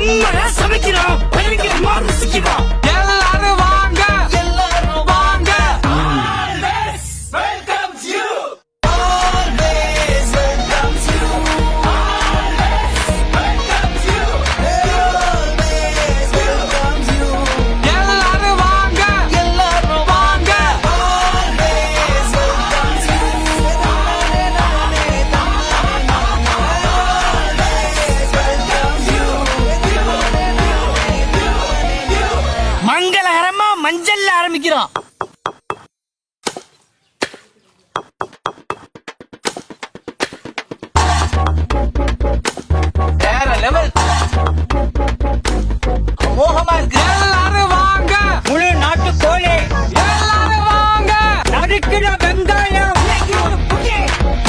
செம்மையா சமைக்கிறோம், பயங்கரமா ருசிக்கிறோம். எல்லாரும் வாங்க, எல்லாரும் வாங்க. Always welcomes you. Always welcomes you. Always welcomes you. Always welcomes you. எல்லாரும் வாங்க, எல்லாரும் வாங்க. Always welcomes you. Always welcomes you. மங்களகரமா மஞ்சள்ல ஆரம்பிக்கிறோம். வேற லெவல், அமோகமா இருக்கு. எல்லாரும் வாங்க, முழு நாட்டு கோழி, எல்லாரும் வாங்க. நறுக்கிற வெங்காயம், இன்னைக்கு ஒரு புகை.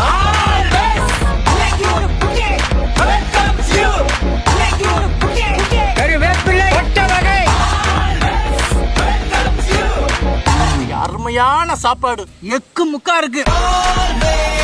Always இன்னைக்கு ஒரு புகை. Welcomes you. இன்னைக்கு ஒரு புகை. கருவேப்பிலை, கொட்டை வகை. Always welcomes you. அருமையான சாப்பாடு, எக்கு முக்கா இருக்கு. Always